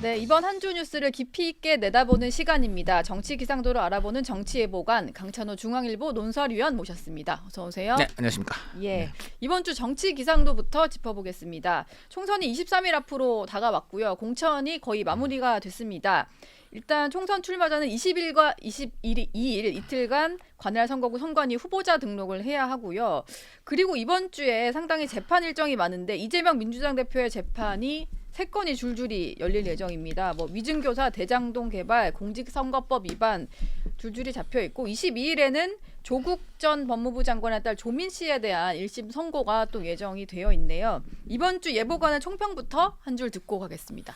네, 이번 한 주 뉴스를 깊이 있게 내다보는 시간입니다. 정치 기상도를 알아보는 정치예보관 강찬호 중앙일보 논설위원 모셨습니다. 어서 오세요. 네, 안녕하십니까. 예, 이번 주 정치 기상도부터 짚어보겠습니다. 총선이 23일 앞으로 다가왔고요. 공천이 거의 마무리가 됐습니다. 일단 총선 출마자는 20일과 22일 이틀간 관할 선거구 선관위 후보자 등록을 해야 하고요. 그리고 이번 주에 상당히 재판 일정이 많은데 이재명 민주당 대표의 재판이 3건이 줄줄이 열릴 예정입니다. 위증교사, 대장동 개발, 공직선거법 위반 줄줄이 잡혀 있고 22일에는 조국 전 법무부 장관의 딸 조민 씨에 대한 1심 선고가 또 예정이 되어 있네요. 이번 주 예보관의 총평부터 한 줄 듣고 가겠습니다.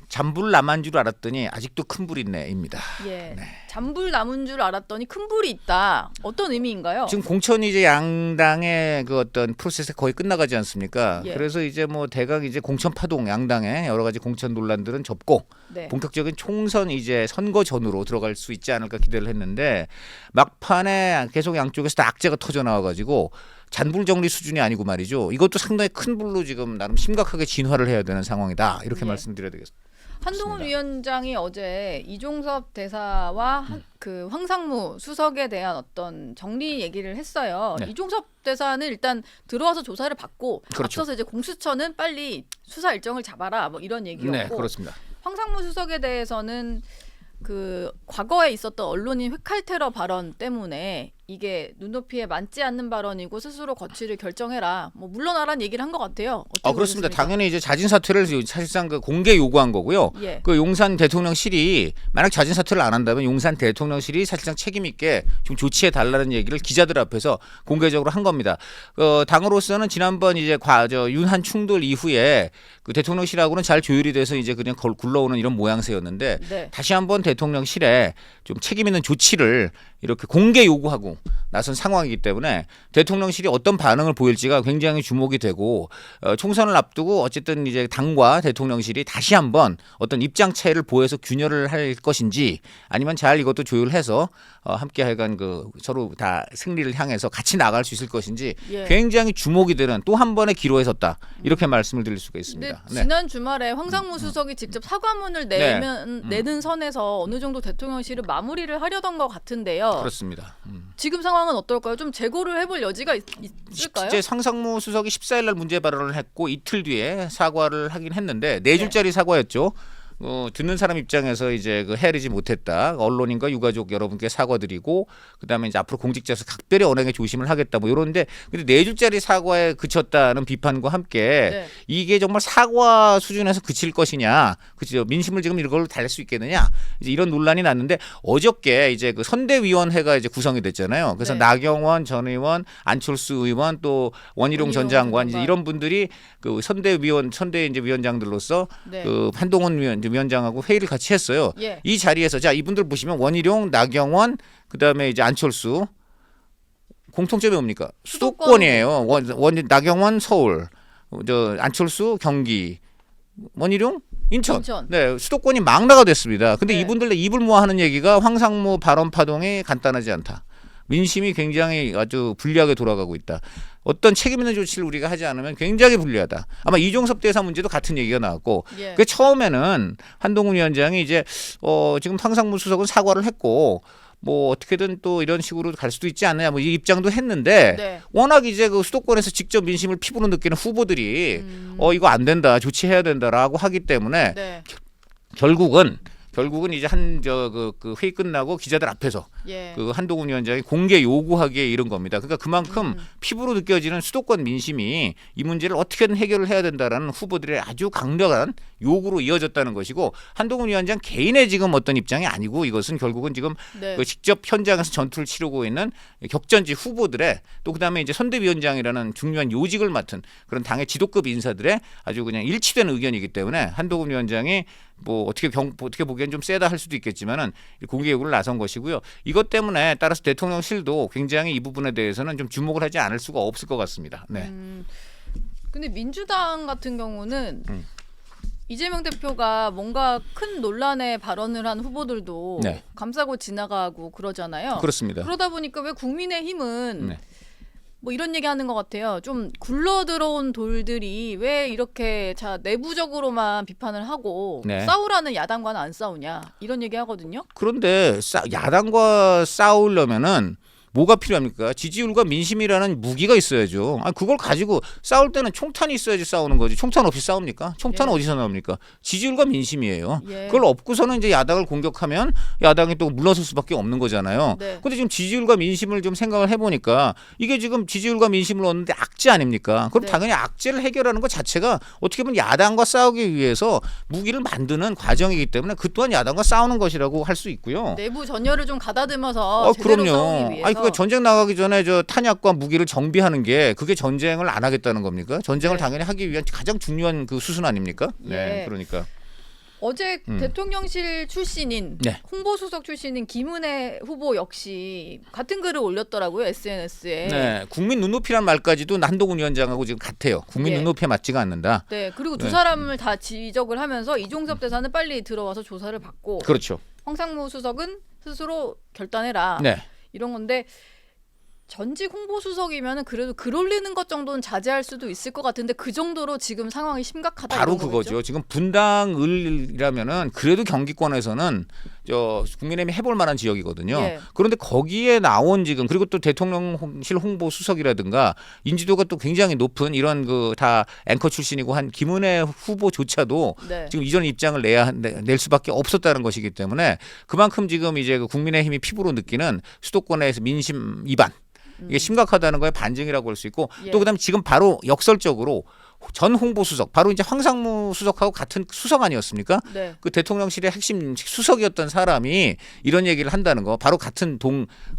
잔불 남은 줄 알았더니 아직도 큰 불이 있네입니다. 예, 네. 잔불 남은 줄 알았더니 큰 불이 있다. 어떤 의미인가요? 지금 공천이 이제 양당의 그 어떤 프로세스가 거의 끝나가지 않습니까? 예. 그래서 이제 뭐 대강 이제 공천 파동 양당의 여러 가지 공천 논란들은 접고 네. 본격적인 총선 이제 선거 전으로 들어갈 수 있지 않을까 기대를 했는데 막판에 계속 양쪽에서 다 악재가 터져 나와가지고 잔불 정리 수준이 아니고 말이죠. 이것도 상당히 큰 불로 지금 나름 심각하게 진화를 해야 되는 상황이다. 이렇게 예. 말씀드려야 되겠습니다. 한동훈 위원장이 어제 이종섭 대사와 그 황상무 수석에 대한 어떤 정리 얘기를 했어요. 네. 이종섭 대사는 일단 들어와서 조사를 받고 그렇죠. 앞서서 이제 공수처는 빨리 수사 일정을 잡아라 뭐 이런 얘기였고 네, 그렇습니다. 황상무 수석에 대해서는 그 과거에 있었던 언론인 회칼 테러 발언 때문에 이게 눈높이에 맞지 않는 발언이고 스스로 거취를 결정해라. 뭐 물러나라는 얘기를 한 것 같아요. 어떻게 그렇습니다. 보셨습니까? 당연히 이제 자진 사퇴를 사실상 그 공개 요구한 거고요. 예. 그 용산 대통령실이 만약 자진 사퇴를 안 한다면 용산 대통령실이 사실상 책임 있게 좀 조치해 달라는 얘기를 기자들 앞에서 공개적으로 한 겁니다. 당으로서는 지난번 이제 윤한 충돌 이후에 그 대통령실하고는 잘 조율이 돼서 이제 그냥 굴러오는 이런 모양새였는데 네. 다시 한번 대통령실에 좀 책임 있는 조치를 이렇게 공개 요구하고 나선 상황이기 때문에 대통령실이 어떤 반응을 보일지가 굉장히 주목이 되고 총선을 앞두고 어쨌든 이제 당과 대통령실이 다시 한번 어떤 입장 차이를 보여서 균열을 할 것인지 아니면 잘 이것도 조율해서 함께 하여간 그 서로 다 승리를 향해서 같이 나갈 수 있을 것인지 예. 굉장히 주목이 되는 또 한 번의 기로에 섰다 이렇게 말씀을 드릴 수가 근데 있습니다. 네. 지난 주말에 황상무 수석이 직접 사과문을 내는 선에서 어느 정도 대통령실을 마무리를 하려던 것 같은데요. 그렇습니다. 지금 상황은 어떨까요? 좀 재고를 해볼 여지가 있을까요? 실제 황상무 수석이 14일 날 문제 발언을 했고 이틀 뒤에 사과를 하긴 했는데 4줄짜리 사과였죠. 듣는 사람 입장에서 이제 그 헤아리지 못했다. 언론인과 유가족 여러분께 사과드리고 그다음에 이제 앞으로 공직자에서 각별히 언행에 조심을 하겠다. 뭐 이런데 근데 4줄짜리 사과에 그쳤다는 비판과 함께 네. 이게 정말 사과 수준에서 그칠 것이냐, 그죠? 민심을 지금 이걸로 달랠 수 있겠느냐? 이제 이런 논란이 났는데 어저께 이제 그 선대위원회가 이제 구성이 됐잖아요. 그래서 네. 나경원 전 의원, 안철수 의원 또 원희룡 전 장관 이제 이런 분들이 그 선대 이제 위원장들로서 네. 그 한동훈 위원장하고 회의를 같이 했어요. 예. 이 자리에서 자 이분들 보시면 원희룡, 나경원, 그다음에 이제 안철수 공통점이 뭡니까? 수도권이에요. 나경원 서울, 안철수 경기, 원희룡 인천. 네, 수도권이 망라가 됐습니다. 근데 네. 이분들 입을 모아하는 얘기가 황상무 발언 파동이 간단하지 않다. 민심이 굉장히 아주 불리하게 돌아가고 있다. 어떤 책임 있는 조치를 우리가 하지 않으면 굉장히 불리하다. 아마 이종섭 대사 문제도 같은 얘기가 나왔고 예. 그 처음에는 한동훈 위원장이 이제 지금 황상무 수석은 사과를 했고 뭐 어떻게든 또 이런 식으로 갈 수도 있지 않느냐 뭐 이 입장도 했는데 네. 워낙 이제 그 수도권에서 직접 민심을 피부로 느끼는 후보들이 이거 안 된다 조치해야 된다라고 하기 때문에 네. 결국은 이제 그 회의 끝나고 기자들 앞에서 예. 그 한동훈 위원장이 공개 요구하기에 이른 겁니다. 그러니까 그만큼 피부로 느껴지는 수도권 민심이 이 문제를 어떻게든 해결을 해야 된다라는 후보들의 아주 강력한 요구로 이어졌다는 것이고 한동훈 위원장 개인의 지금 어떤 입장이 아니고 이것은 결국은 지금 네. 그 직접 현장에서 전투를 치르고 있는 격전지 후보들의 또 그다음에 이제 선대위원장이라는 중요한 요직을 맡은 그런 당의 지도급 인사들의 아주 그냥 일치된 의견이기 때문에 한동훈 위원장이 뭐 어떻게 보기엔 좀 세다 할 수도 있겠지만은 공개 요구를 나선 것이고요. 이것 때문에 따라서 대통령실도 굉장히 이 부분에 대해서는 좀 주목을 하지 않을 수가 없을 것 같습니다. 네. 근데 민주당 같은 경우는 이재명 대표가 뭔가 큰 논란에 발언을 한 후보들도 네. 감싸고 지나가고 그러잖아요. 그렇습니다. 그러다 보니까 왜 국민의힘은 네. 뭐 이런 얘기하는 것 같아요. 좀 굴러 들어온 돌들이 왜 이렇게 내부적으로만 비판을 하고 네. 싸우라는 야당과는 안 싸우냐 이런 얘기하거든요. 그런데 야당과 싸우려면은 뭐가 필요합니까? 지지율과 민심이라는 무기가 있어야죠. 아니, 그걸 가지고 싸울 때는 총탄이 있어야지 싸우는 거지. 총탄 없이 싸웁니까? 총탄은 예. 어디서 나옵니까? 지지율과 민심이에요. 예. 그걸 업고서는 이제 야당을 공격하면 야당이 또 물러설 수밖에 없는 거잖아요. 네. 근데 지금 지지율과 민심을 좀 생각을 해보니까 이게 지금 지지율과 민심을 얻는데 악재 아닙니까? 그럼 네. 당연히 악재를 해결하는 것 자체가 어떻게 보면 야당과 싸우기 위해서 무기를 만드는 과정이기 때문에 그 또한 야당과 싸우는 것이라고 할 수 있고요. 내부 전열을 좀 가다듬어서 제대로 싸우기 위해서. 아니 그러니까 전쟁 나가기 전에 저 탄약과 무기를 정비하는 게 그게 전쟁을 안 하겠다는 겁니까? 전쟁을 네. 당연히 하기 위한 가장 중요한 그 수순 아닙니까? 네, 예. 그러니까. 어제 대통령실 출신인 네. 홍보수석 출신인 김은혜 후보 역시 같은 글을 올렸더라고요 SNS에. 네, 국민 눈높이란 말까지도 한동훈 위원장하고 지금 같아요. 국민 예. 눈높이에 맞지가 않는다. 네, 그리고 두 네. 사람을 다 지적을 하면서 이종섭 대사는 빨리 들어와서 조사를 받고 그렇죠. 황상무 수석은 스스로 결단해라. 네. 이런 건데 전직 홍보수석이면은 그래도 글 올리는 것 정도는 자제할 수도 있을 것 같은데 그 정도로 지금 상황이 심각하다. 바로 이런 그거죠. 거겠죠? 지금 분당을이라면은 그래도 경기권에서는 저 국민의힘이 해볼 만한 지역이거든요. 예. 그런데 거기에 나온 지금 그리고 또 대통령실 홍보 수석이라든가 인지도가 또 굉장히 높은 이런 그 다 앵커 출신이고 한 김은혜 후보조차도 네. 지금 이전 입장을 낼 수밖에 없었다는 것이기 때문에 그만큼 지금 이제 그 국민의힘이 피부로 느끼는 수도권에서 민심 위반 이게 심각하다는 거에 반증이라고 할 수 있고 예. 또 그다음에 지금 바로 역설적으로 전 홍보수석 바로 이제 황상무 수석하고 같은 수석 아니었습니까? 네. 그 대통령실의 핵심 수석이었던 사람이 이런 얘기를 한다는 거 바로 같은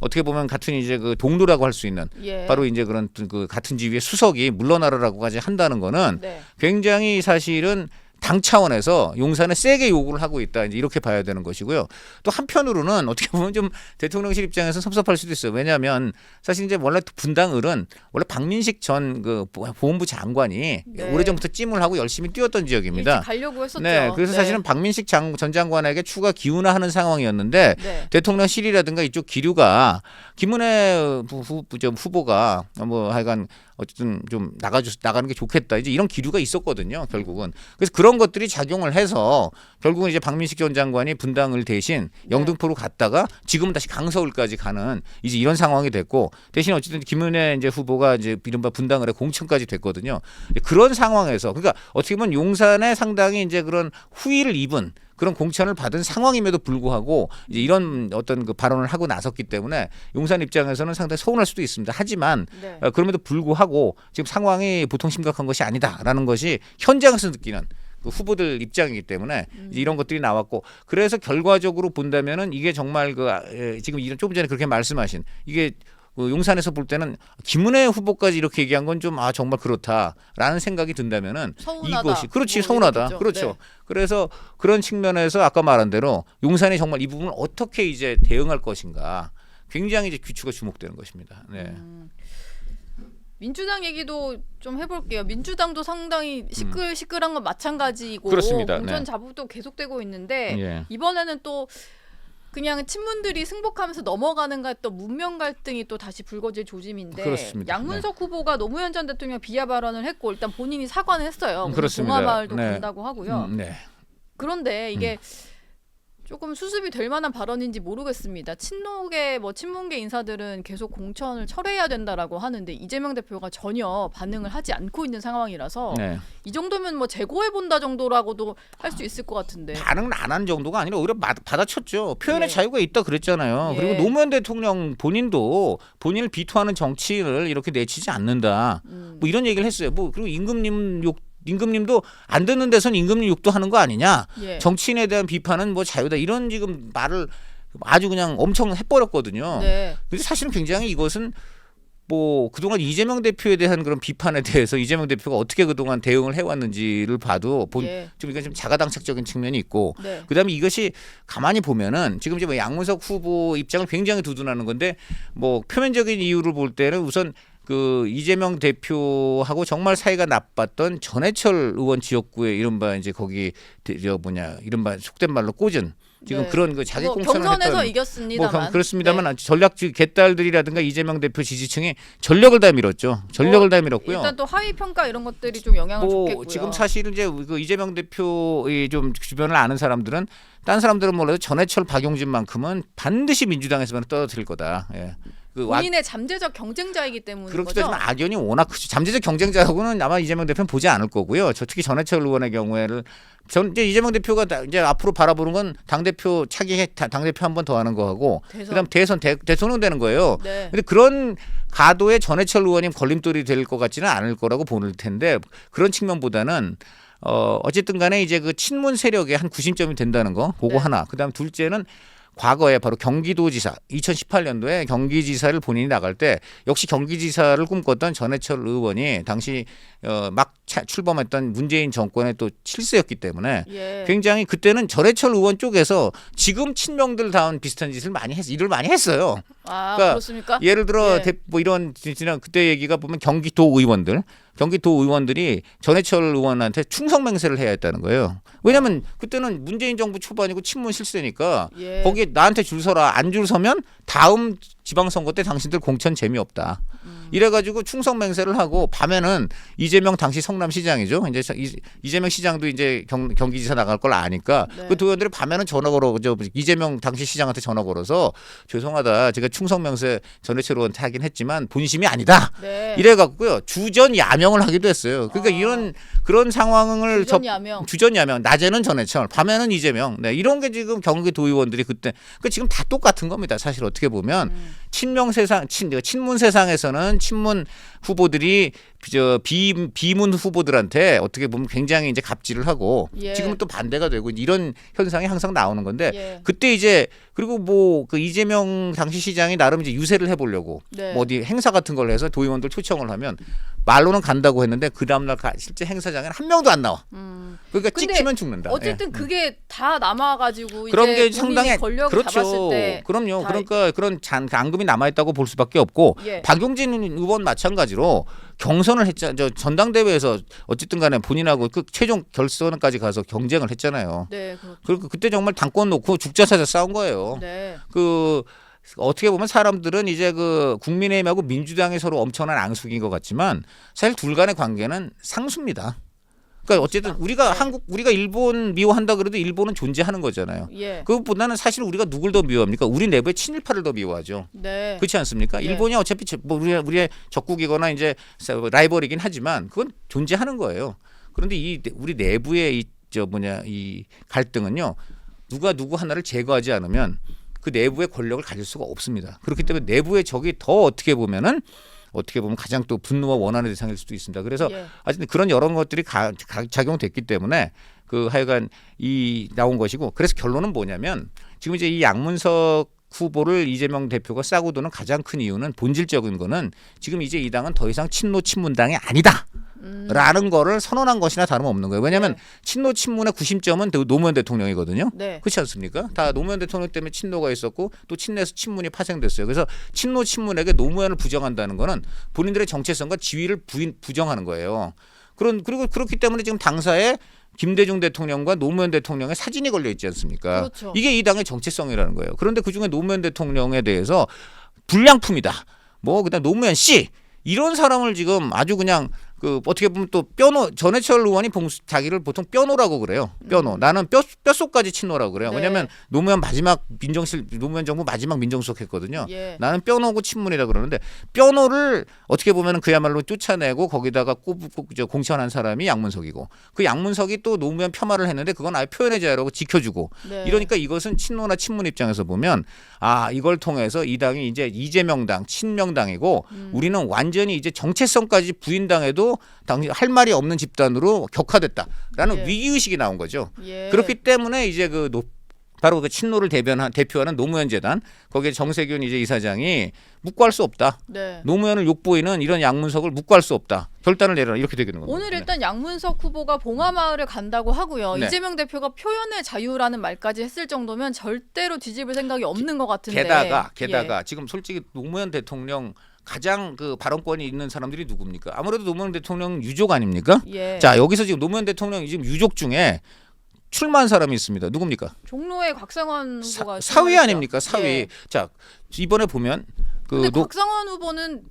어떻게 보면 같은 이제 그 동료라고 할 수 있는 예. 바로 이제 그런 그 같은 지위의 수석이 물러나라라고까지 한다는 거는 네. 굉장히 사실은 당 차원에서 용산에 세게 요구를 하고 있다 이제 이렇게 봐야 되는 것이고요. 또 한편으로는 어떻게 보면 좀 대통령실 입장에서 섭섭할 수도 있어요. 왜냐하면 사실 이제 원래 분당을은 원래 박민식 전 그 보훈부 장관이 네. 오래전부터 찜을 하고 열심히 뛰었던 지역입니다. 일찍 가려고 했었죠. 네, 그래서 사실은 박민식 전 장관에게 추가 기운화하는 상황이었는데 네. 대통령실이라든가 이쪽 기류가 김은혜 후보가 뭐 하여간 어쨌든 좀 나가는 게 좋겠다 이제 이런 기류가 있었거든요 결국은. 그래서 그런 것들이 작용을 해서 결국은 이제 박민식 전 장관이 분당을 대신 영등포로 갔다가 지금은 다시 강서울까지 가는 이제 이런 상황이 됐고 대신 어쨌든 김은혜 이제 후보가 이제 이른바 분당을에 공천까지 됐거든요. 그런 상황에서 그러니까 어떻게 보면 용산에 상당히 이제 그런 후위를 입은 그런 공천을 받은 상황임에도 불구하고 이제 이런 어떤 그 발언을 하고 나섰기 때문에 용산 입장에서는 상당히 서운할 수도 있습니다. 하지만 네. 그럼에도 불구하고 지금 상황이 보통 심각한 것이 아니다라는 것이 현장에서 느끼는 그 후보들 입장이기 때문에 이제 이런 것들이 나왔고 그래서 결과적으로 본다면은 이게 정말 지금 조금 전에 그렇게 말씀하신 이게 그 용산에서 볼 때는 김은혜 후보까지 이렇게 얘기한 건 좀 정말 그렇다라는 생각이 든다면은 서운하다. 이것이 그렇지 뭐 서운하다 이렇겠죠. 그렇죠. 네. 그래서 그런 측면에서 아까 말한 대로 용산이 정말 이 부분을 어떻게 이제 대응할 것인가 굉장히 이제 귀추가 주목되는 것입니다. 네. 민주당 얘기도 좀 해볼게요. 민주당도 상당히 시끌시끌한 건 마찬가지고 그렇습니다. 공천 네. 자부도 계속되고 있는데 예. 이번에는 또 그냥 친문들이 승복하면서 넘어가는가 했던 문명 갈등이 또 다시 불거질 조짐인데 그렇습니다. 양문석 후보가 노무현 전 대통령 비하 발언을 했고 일단 본인이 사과는 했어요. 오늘 그렇습니다. 동아마을도 네. 간다고 하고요. 네. 그런데 이게 조금 수습이 될 만한 발언인지 모르겠습니다. 친노계 친문계 인사들은 계속 공천을 철회해야 된다라고 하는데 이재명 대표가 전혀 반응을 하지 않고 있는 상황이라서 네. 이 정도면 재고해 본다 정도라고도 할 수 있을 것 같은데. 반응은 안 한 정도가 아니라 오히려 받아쳤죠. 표현의 예. 자유가 있다 그랬잖아요. 예. 그리고 노무현 대통령 본인도 본인을 비토하는 정치인을 이렇게 내치지 않는다. 뭐 이런 얘기를 했어요. 그리고 임금님도 안 듣는 데선 임금님 욕도 하는 거 아니냐. 예. 정치인에 대한 비판은 자유다. 이런 지금 말을 아주 그냥 엄청 해버렸거든요. 네. 근데 사실은 굉장히 이것은 그동안 이재명 대표에 대한 그런 비판에 대해서 이재명 대표가 어떻게 그동안 대응을 해왔는지를 봐도 예. 좀 이건 좀 자가당착적인 측면이 있고 네. 그다음에 이것이 가만히 보면은 지금 이제 양문석 후보 입장을 굉장히 두둔하는 건데 표면적인 이유를 볼 때는 우선 그 이재명 대표하고 정말 사이가 나빴던 전해철 의원 지역구에 이른바 이제 거기 저 뭐냐 이른바 속된 말로 꽂은 지금 네. 그런 그 자기 뭐 공천을 경선에서 했던 이겼습니다만. 뭐 그렇습니다만 네. 전략적 개딸들이라든가 이재명 대표 지지층이 전력을 다 밀었죠. 전력을 다 밀었고요. 일단 또 하위 평가 이런 것들이 좀 영향을 뭐 줬겠고요. 지금 사실은 이제 그 이재명 대표의 좀 주변을 아는 사람들은 딴 사람들은 몰라도 전해철 박용진만큼은 반드시 민주당에서만 떨어뜨릴 거다. 예. 그 본인의 잠재적 경쟁자이기 때문인 그렇기도 거죠. 하지만 악연이 워낙 크죠. 잠재적 경쟁자하고는 아마 이재명 대표는 보지 않을 거고요. 저 특히 전해철 의원의 경우에는 전 이제 이재명 대표가 이제 앞으로 바라보는 건 당 대표 차기 당 대표 한 번 더 하는 거하고 그다음 대통령 되는 거예요. 네. 근데 그런 가도에 전해철 의원이 걸림돌이 될 것 같지는 않을 거라고 보는 텐데 그런 측면보다는 어쨌든 간에 이제 그 친문 세력의 한 구심점이 된다는 거 그거 네. 하나. 그다음 둘째는 과거에 바로 경기도지사 2018년도에 경기지사를 본인이 나갈 때 역시 경기지사를 꿈꿨던 전해철 의원이 당시 막 출범했던 문재인 정권의 또 실세였기 때문에 예. 굉장히 그때는 전해철 의원 쪽에서 지금 친명들 다운 비슷한 짓을 많이 일을 많이 했어요. 아, 그러니까 그렇습니까? 예를 들어 예. 뭐 이런 지난 그때 얘기가 보면 경기도 의원들이 전해철 의원한테 충성 맹세를 해야 했다는 거예요. 왜냐하면 그때는 문재인 정부 초반이고 친문 실세니까 예. 거기에 나한테 줄 서라. 안 줄 서면 다음 지방선거 때 당신들 공천 재미없다. 이래가지고 충성 맹세를 하고 밤에는 이재명 당시 성남시장이죠. 이제 이재명 시장도 이제 경기지사 나갈 걸 아니까 네. 그 도의원들이 밤에는 전화 걸어 이재명 당시 시장한테 전화 걸어서 죄송하다. 제가 충성 맹세 전해철 의원한테 하긴 했지만 본심이 아니다. 네. 이래갖고요 주전 야명을 하기도 했어요. 그러니까 아. 이런 그런 상황을 주전 야명. 주전 야명 낮에는 전해철 밤에는 이재명 네, 이런 게 지금 경기도의원들이 그때 그 지금 다 똑같은 겁니다. 사실 어떻게 보면 친문 세상에서는 친문 후보들이 비문 후보들한테 어떻게 보면 굉장히 이제 갑질을 하고 예. 지금은 또 반대가 되고 이런 현상이 항상 나오는 건데 예. 그때 이제 그리고 뭐 그 이재명 당시 시장이 나름 이제 유세를 해보려고 네. 뭐 어디 행사 같은 걸 해서 도의원들 초청을 하면 말로는 간다고 했는데 그 다음날 실제 행사장에는 한 명도 안 나와. 그러니까 근데 찍히면 죽는다. 어쨌든 예. 그게 다 남아가지고 그런 이제 게 상당히 권력을 그렇죠. 잡았을 때 그럼요. 다 그러니까 그런 앙금이 남아 있다고 볼 수밖에 없고 예. 박용진 의원 마찬가지로 경선을 했잖아요. 저 전당대회에서 어쨌든 간에 본인하고 그 최종 결선까지 가서 경쟁을 했잖아요. 네, 그렇죠. 그리고 그때 정말 당권 놓고 죽자 사자 싸운 거예요. 네. 그 어떻게 보면 사람들은 이제 그 국민의힘하고 민주당이 서로 엄청난 앙숙인 것 같지만 사실 둘 간의 관계는 상수입니다. 그러니까 어쨌든 우리가 네. 우리가 일본 미워한다 그래도 일본은 존재하는 거잖아요. 예. 그것보다는 사실 우리가 누굴 더 미워합니까? 우리 내부의 친일파를 더 미워하죠. 네. 그렇지 않습니까? 예. 일본이 어차피 뭐 우리의 적국이거나 이제 라이벌이긴 하지만 그건 존재하는 거예요. 그런데 우리 내부의 이 갈등은요. 누가 누구 하나를 제거하지 않으면 그 내부의 권력을 가질 수가 없습니다. 그렇기 때문에 내부의 적이 더 어떻게 보면 가장 또 분노와 원한의 대상일 수도 있습니다. 그래서 예. 하여튼 그런 여러 것들이 작용됐기 때문에 그 하여간 이 나온 것이고 그래서 결론은 뭐냐면 지금 이제 이 양문석 후보를 이재명 대표가 싸고 도는 가장 큰 이유는 본질적인 거는 지금 이제 이 당은 더 이상 친노친문당이 아니다. 라는 거를 선언한 것이나 다름없는 거예요. 왜냐하면 네. 친노 친문의 구심점은 노무현 대통령이거든요. 네. 그렇지 않습니까? 다 노무현 대통령 때문에 친노가 있었고 또 친내에서 친문이 파생됐어요. 그래서 친노 친문에게 노무현을 부정한다는 거는 본인들의 정체성과 지위를 부정하는 거예요. 그리고 그렇기 때문에 지금 당사에 김대중 대통령과 노무현 대통령의 사진이 걸려 있지 않습니까? 그렇죠. 이게 이 당의 정체성이라는 거예요. 그런데 그중에 노무현 대통령에 대해서 불량품이다. 뭐 그다음 노무현 씨 이런 사람을 지금 아주 그냥 그 어떻게 보면 또 전해철 의원이 자기를 보통 뼈노라고 그래요. 뼈노. 나는 뼛속까지 친노라고 그래요. 네. 왜냐하면 노무현 정부 마지막 민정수석 했거든요. 예. 나는 뼈노고 친문이라 그러는데 뼈노를 어떻게 보면 그야말로 쫓아내고 거기다가 공천한 사람이 양문석이고 그 양문석이 또 노무현 폄하를 했는데 그건 아예 표현의 자유라고 지켜주고 네. 이러니까 이것은 친노나 친문 입장에서 보면 이걸 통해서 이 당이 이제 이재명당 친명당이고 우리는 완전히 이제 정체성까지 부인당해도 당시 할 말이 없는 집단으로 격화됐다라는 예. 위기의식이 나온 거죠. 예. 그렇기 때문에 이제 바로 그 친노를 대표하는 노무현 재단 거기에 정세균 이제 이사장이 묵과할 수 없다. 네. 노무현을 욕보이는 이런 양문석을 묵과할 수 없다. 결단을 내려라 이렇게 되는 겁니다. 오늘 일단 양문석 후보가 봉하마을을 간다고 하고요. 네. 이재명 대표가 표현의 자유라는 말까지 했을 정도면 절대로 뒤집을 생각이 없는 것 같은데. 게다가 예. 지금 솔직히 노무현 대통령 가장 그 발언권이 있는 사람들이 누굽니까? 아무래도 노무현 대통령 유족 아닙니까? 예. 자, 여기서 지금 노무현 대통령 지금 유족 중에 출마한 사람이 있습니다. 누굽니까? 종로의 곽상원 후보가 사위 출마했죠. 아닙니까? 사위. 예. 자, 이번에 보면 근데 그 곽상원 후보는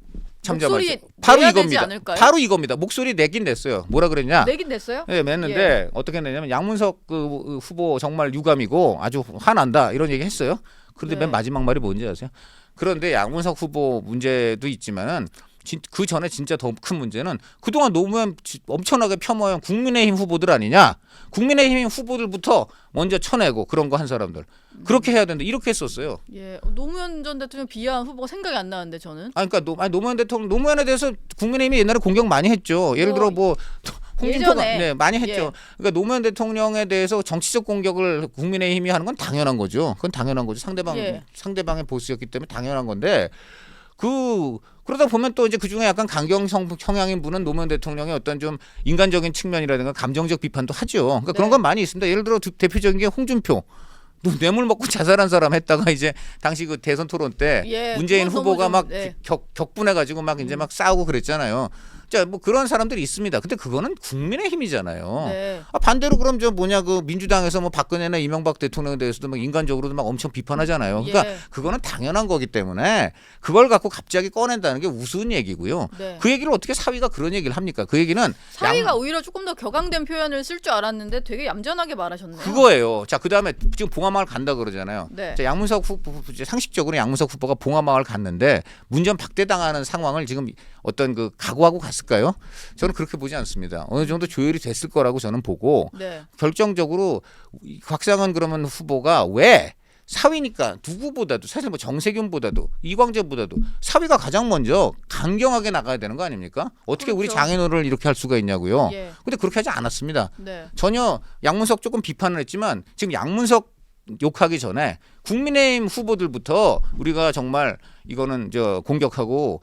참 목소리 잡았죠. 바로 내야 되지 이겁니다. 않을까요? 바로 이겁니다. 목소리 내긴 냈어요. 뭐라 그랬냐? 내긴 됐어요? 네, 냈는데 어떻게 냈냐면 양문석 그 후보 정말 유감이고 아주 화난다 이런 얘기 했어요. 그런데 네. 맨 마지막 말이 뭔지 아세요? 그런데 양문석 후보 문제도 있지만은 그 전에 진짜 더 큰 문제는 그동안 노무현 엄청나게 폄하한 국민의힘 후보들 아니냐? 국민의힘 후보들부터 먼저 쳐내고 그런 거 한 사람들 그렇게 해야 된다 이렇게 했었어요. 예. 노무현 전 대통령 비하한 후보가 생각이 안 나는데 저는. 그러니까 노무현 대통령 노무현에 대해서 국민의힘이 옛날에 공격 많이 했죠. 예를 들어 뭐 홍준표가 예전에. 많이 했죠. 예. 그러니까 노무현 대통령에 대해서 정치적 공격을 국민의힘이 하는 건 당연한 거죠. 그건 당연한 거죠. 예. 상대방의 보스였기 때문에 당연한 건데 그러다 보면 또 이제 그 중에 약간 강경 성향인 분은 노무현 대통령의 어떤 좀 인간적인 측면이라든가 감정적 비판도 하죠. 그러니까 그런 네. 건 많이 있습니다. 예를 들어 대표적인 게 홍준표. 뇌물 먹고 자살한 사람 했다가 이제 당시 그 대선 토론 때 예, 문재인 그건 후보가 너무 막 좀, 예. 격분해가지고 막 이제 막 싸우고 그랬잖아요. 자, 뭐 그런 사람들이 있습니다. 근데 그거는 국민의힘이잖아요. 네. 반대로 그럼 저 뭐냐 그 민주당에서 뭐 박근혜나 이명박 대통령에 대해서도 막 인간적으로도 막 엄청 비판하잖아요. 그러니까 예. 그거는 당연한 거기 때문에 그걸 갖고 갑자기 꺼낸다는 게 우스운 얘기고요. 네. 그 얘기를 어떻게 사위가 그런 얘기를 합니까? 그 얘기는 사위가 오히려 조금 더 격앙된 표현을 쓸 줄 알았는데 되게 얌전하게 말하셨네요. 그거예요. 자, 그다음에 지금 봉화마을 간다 그러잖아요. 네. 자, 양문석 후보 이제 상식적으로 양문석 후보가 봉화마을 갔는데 문전 박대당하는 상황을 지금 어떤 그 각오하고 갔을까요? 저는 그렇게 보지 않습니다. 어느 정도 조율이 됐을 거라고 저는 보고 네. 결정적으로 곽상원 그러면 후보가 왜 사위니까 누구보다도 사실 뭐 정세균보다도 이광재보다도 사위가 가장 먼저 강경하게 나가야 되는 거 아닙니까? 어떻게 우리 그렇죠. 장인어른을 이렇게 할 수가 있냐고요. 예. 근데 그렇게 하지 않았습니다. 네. 전혀 양문석 조금 비판을 했지만 지금 양문석 욕하기 전에 국민의힘 후보들부터 우리가 정말 이거는 저 공격하고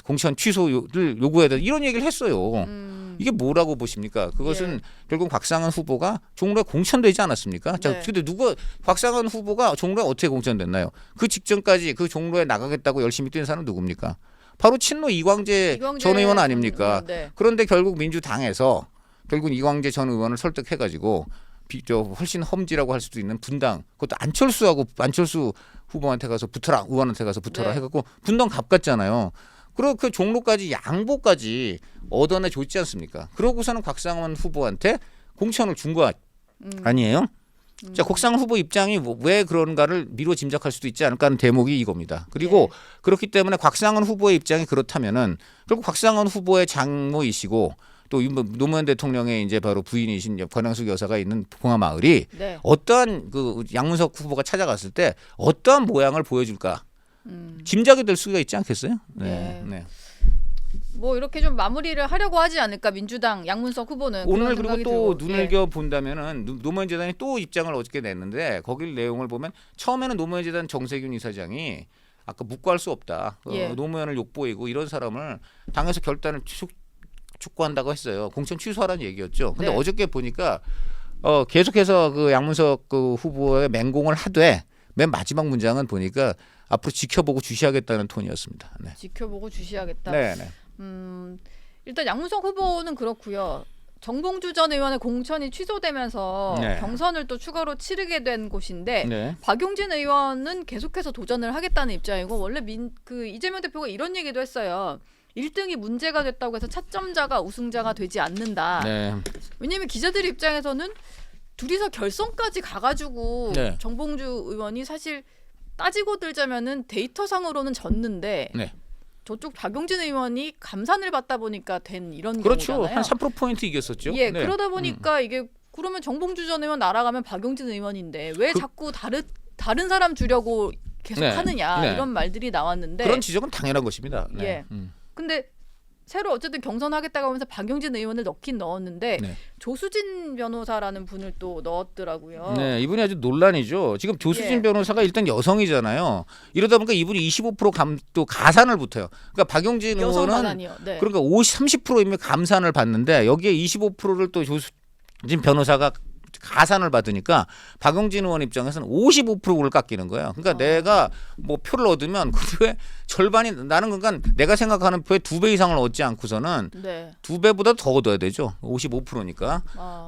공천 취소를 요구해야 된다 이런 얘기를 했어요. 이게 뭐라고 보십니까? 그것은 예. 결국 곽상원 후보가 종로에 공천되지 않았습니까? 자, 네. 근데 곽상원 후보가 종로에 어떻게 공천됐나요? 그 직전까지 그 종로에 나가겠다고 열심히 뛴 사람은 누굽니까? 바로 친노 이광재 전 의원 아닙니까? 네. 그런데 결국 민주당에서 결국 이광재 전 의원을 설득해가지고 훨씬 험지라고 할 수도 있는 분당 그것도 안철수 후보한테 가서 붙어라 의원한테 가서 붙어라 네. 해갖고 분당 갑갔잖아요. 그리고 그 종로까지 양보까지 얻어내 줬지 않습니까? 그러고서는 곽상원 후보한테 공천을 준 거 아니에요? 자, 곽상원 후보 입장이 왜 그런가를 미루어 짐작할 수도 있지 않을까 하는 대목이 이겁니다. 그리고 네. 그렇기 때문에 곽상원 후보의 입장이 그렇다면은 결국 곽상원 후보의 장모이시고 또 노무현 대통령의 이제 바로 부인이신 권양숙 여사가 있는 봉화마을이 네. 어떠한 그 양문석 후보가 찾아갔을 때 어떠한 모양을 보여줄까 짐작이 될 수가 있지 않겠어요? 네. 예. 네. 뭐 이렇게 좀 마무리를 하려고 하지 않을까 민주당 양문석 후보는 오늘 그런 그리고 생각이 또 들고. 눈을겨 본다면은 노무현 재단이 또 입장을 어저께 냈는데 거기 내용을 보면 처음에는 노무현 재단 정세균 이사장이 아까 묵고할 수 없다. 예. 노무현을 욕보이고 이런 사람을 당에서 결단을 촉구한다고 했어요. 공천 취소하라는 얘기였죠. 근데 네. 어저께 보니까 계속해서 그 양문석 그 후보의 맹공을 하되 맨 마지막 문장은 보니까 앞으로 지켜보고 주시하겠다는 톤이었습니다. 네. 지켜보고 주시하겠다. 네, 네. 일단 양문석 후보는 그렇고요. 정봉주 전 의원의 공천이 취소되면서 네. 경선을 또 추가로 치르게 된 곳인데 네. 박용진 의원은 계속해서 도전을 하겠다는 입장이고 원래 이재명 대표가 이런 얘기도 했어요. 1등이 문제가 됐다고 해서 차점자가 우승자가 되지 않는다. 네. 왜냐하면 기자들 입장에서는 둘이서 결선까지 가가지고 네. 정봉주 의원이 사실 따지고 들자면은 데이터상으로는 졌는데 네. 저쪽 박용진 의원이 감산을 받다 보니까 된 이런 그렇죠. 경우잖아요. 한 3%포인트 이겼었죠. 예, 네. 그러다 보니까 이게 그러면 정봉주 전 의원 날아가면 박용진 의원인데 왜 자꾸 다른 사람 주려고 계속 네. 하느냐 네. 이런 말들이 나왔는데 그런 지적은 당연한 것입니다. 네. 예. 근데 새로 어쨌든 경선하겠다고 하면서 박용진 의원을 넣긴 넣었는데 네. 조수진 변호사라는 분을 또 넣었더라고요. 네, 이분이 아주 논란이죠. 지금 조수진 예. 변호사가 일단 여성이잖아요. 이러다 보니까 이분이 25% 또 가산을 붙어요. 그러니까 박용진 여성 의원은 반환이요. 네. 그러니까 30%이면 감산을 받는데 여기에 25%를 또 조수진 변호사가 가산을 받으니까 박용진 의원 입장에서는 55%를 깎이는 거예요. 그러니까 내가 뭐 표를 얻으면 그 표의 절반이 나는 그러니까 내가 생각하는 표의 2배 이상을 얻지 않고서는 네. 2배보다 더 얻어야 되죠. 55%니까.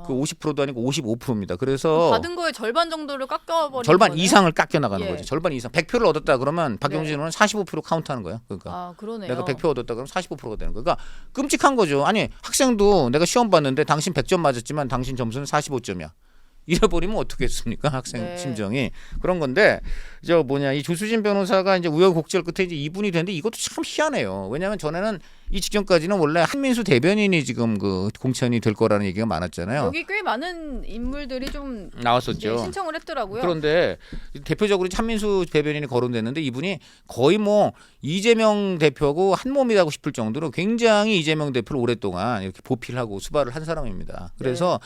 그 50%도 아니고 55%입니다. 그래서 받은 거의 절반 정도를 깎아버리는 절반 거네요? 이상을 깎여 나가는 예. 거죠. 절반 이상. 100표를 얻었다 그러면 박용진 네. 의원은 45% 카운트하는 거예요. 그러니까 아, 그러네요. 내가 100표 얻었다 그러면 45%가 되는 거예요. 그러니까 끔찍한 거죠. 아니 학생도 내가 시험 봤는데 당신 100점 맞았지만 당신 점수는 45점이야. 잃어버리면 어떻겠습니까? 학생 네. 심정이 그런 건데 이 조수진 변호사가 이제 우여곡절 끝에 이제 이분이 됐는데 이것도 참 희한해요. 왜냐하면 전에는 이 직전까지는 원래 한민수 대변인이 지금 그 공천이 될 거라는 얘기가 많았잖아요. 여기 꽤 많은 인물들이 좀 나왔었죠. 신청을 했더라고요. 그런데 대표적으로 한민수 대변인이 거론됐는데 이분이 거의 뭐 이재명 대표하고 한 몸이라고 싶을 정도로 굉장히 이재명 대표를 오랫동안 이렇게 보필하고 수발을 한 사람입니다. 그래서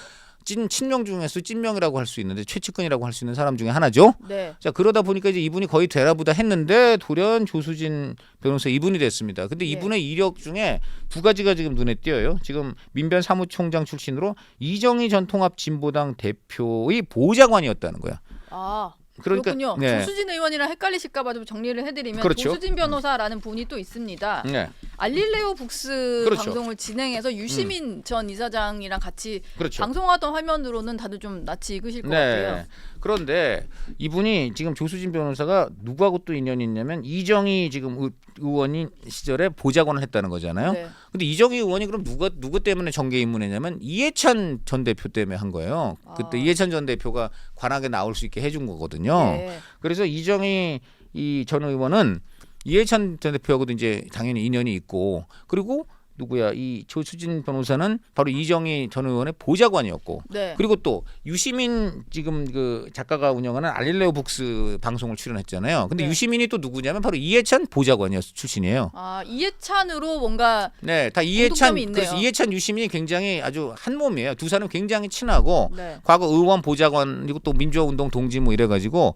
친명 중에서 찐명이라고 할 수 있는데 최측근이라고 할 수 있는 사람 중에 하나죠. 네. 자 그러다 보니까 이제 이분이 거의 되라보다 했는데 돌연 조수진 변호사 이분이 됐습니다. 근데 이분의 이력 중에 두 가지가 지금 눈에 띄어요. 지금 민변 사무총장 출신으로 이정희 전 통합진보당 대표의 보좌관이었다는 거야. 아. 그러니까 그렇군요. 네. 조수진 의원이랑 헷갈리실까봐 좀 정리를 해드리면 그렇죠. 조수진 변호사라는 분이 또 있습니다. 네. 알릴레오 북스 그렇죠. 방송을 진행해서 유시민 전 이사장이랑 같이 그렇죠. 방송하던 화면으로는 다들 좀 낯이 익으실 것 같아요. 그런데 이분이 지금 조수진 변호사가 누구하고 또 인연이 있냐면 이정희 지금 의원인 시절에 보좌관을 했다는 거잖아요. 네. 근데 이정희 의원이 그럼 누구 때문에 정계 입문했냐면 이해찬 전 대표 때문에 한 거예요. 그때 이해찬 전 대표가 관악에 나올 수 있게 해준 거거든요. 네. 그래서 이정희 이 전 의원은 이해찬 전 대표하고도 이제 당연히 인연이 있고 그리고 누구야 이 조수진 변호사는 바로 이정희 전 의원의 보좌관이었고 네. 그리고 또 유시민 지금 그 작가가 운영하는 알릴레오 북스 방송을 출연했잖아요. 근데 네. 유시민이 또 누구냐면 바로 이해찬 보좌관이었 출신이에요. 아, 이해찬으로 뭔가 네, 다 이해찬 공통점이 있네요. 그래서 이해찬 유시민이 굉장히 아주 한 몸이에요. 두 사람 굉장히 친하고 네. 과거 의원 보좌관 그리고 또 민주화운동 동지 뭐 이래가지고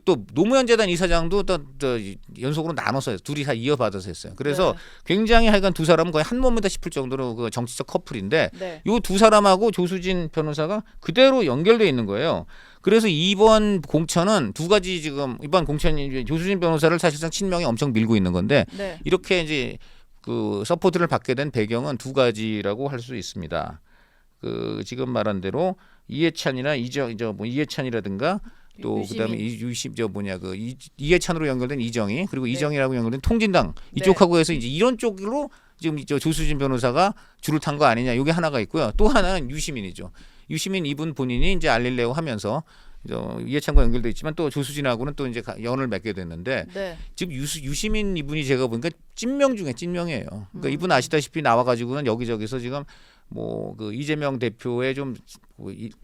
또 노무현재단 이사장도 또 연속으로 나눠서 둘이 다 이어받아서 했어요. 그래서 네. 굉장히 하여간 두 사람은 거의 한 몸이다 싶을 정도로 그 정치적 커플인데 네. 이 두 사람하고 조수진 변호사가 그대로 연결돼 있는 거예요. 그래서 이번 공천은 두 가지 지금 이번 공천이 조수진 변호사를 사실상 친명이 엄청 밀고 있는 건데 네. 이렇게 이제 그 서포트를 받게 된 배경은 두 가지라고 할 수 있습니다. 그 지금 말한 대로 이해찬이나 이해찬이라든가 또 유시민. 그다음에 이해찬으로 연결된 이정희 그리고 네. 이정희라고 연결된 통진당 이쪽하고 해서 이제 이런 쪽으로 지금 조수진 변호사가 줄을 탄 거 아니냐 이게 하나가 있고요. 또 하나는 유시민이죠. 유시민 이분 본인이 이제 알릴레오 하면서 이해찬과 연결돼 있지만 또 조수진하고는 또 이제 연을 맺게 됐는데 네. 지금 유시민 이분이 제가 보니까 찐명 중에 찐명이에요. 그러니까 이분 아시다시피 나와가지고는 여기저기서 지금 뭐 그 이재명 대표의 좀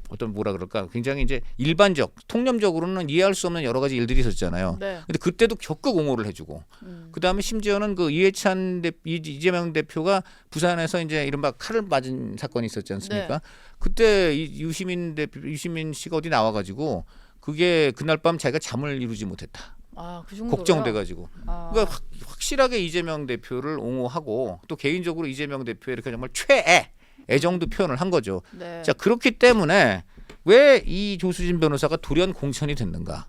어떤 뭐라 그럴까 굉장히 이제 일반적 통념적으로는 이해할 수 없는 여러 가지 일들이 있었잖아요. 네. 근데 그때도 적극 옹호를 해주고 그 다음에 심지어는 그 이재명 대표가 부산에서 이제 이른바 칼을 맞은 사건이 있었지 않습니까? 네. 그때 유시민 씨가 어디 나와가지고 그게 그날 밤 자기가 잠을 이루지 못했다. 아, 그 정도로요? 걱정돼가지고. 아. 그러니까 확실하게 이재명 대표를 옹호하고 또 개인적으로 이재명 대표에 이렇게 정말 애정도 표현을 한 거죠. 네. 자 그렇기 때문에 왜 이 조수진 변호사가 돌연 공천이 됐는가?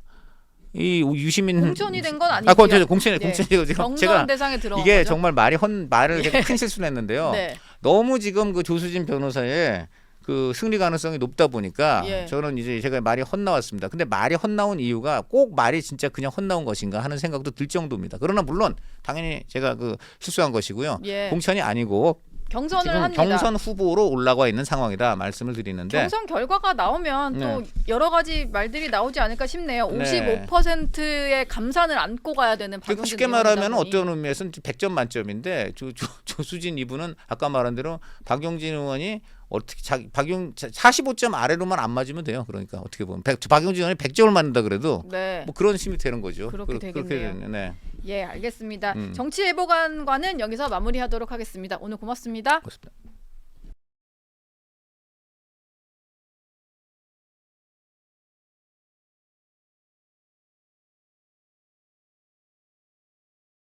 이 유시민 공천이 된 건 아니고요. 공천이 경선 제가 대상에 들어간 이게 거죠? 정말 말을 제가 큰 실수를 했는데요. 네. 너무 지금 그 조수진 변호사의 그 승리 가능성이 높다 보니까 예. 저는 이제 제가 말이 헛나왔습니다. 근데 말이 헛나온 이유가 꼭 말이 진짜 그냥 헛나온 것인가 하는 생각도 들 정도입니다. 그러나 물론 당연히 제가 그 실수한 것이고요. 예. 공천이 아니고 경선을 지금 합니다. 경선 후보로 올라와 있는 상황이다 말씀을 드리는데 경선 결과가 나오면 또 네. 여러 가지 말들이 나오지 않을까 싶네요. 네. 55%의 감산을 안고 가야 되는 그러니까 박용진 쉽게 말하면 의원이다 보니. 어떤 의미에서는 100점 만점인데 조수진 이분은 아까 말한 대로 박용진 의원이 어떻게 45점 아래로만 안 맞으면 돼요. 그러니까 어떻게 보면 박용진 의원이 100점을 맞는다 그래도 네. 뭐 그런 심이 되는 거죠. 그렇게 되겠네요. 되는, 네. 예, 알겠습니다. 정치예보관과는 여기서 마무리하도록 하겠습니다. 오늘 고맙습니다. 고맙습니다.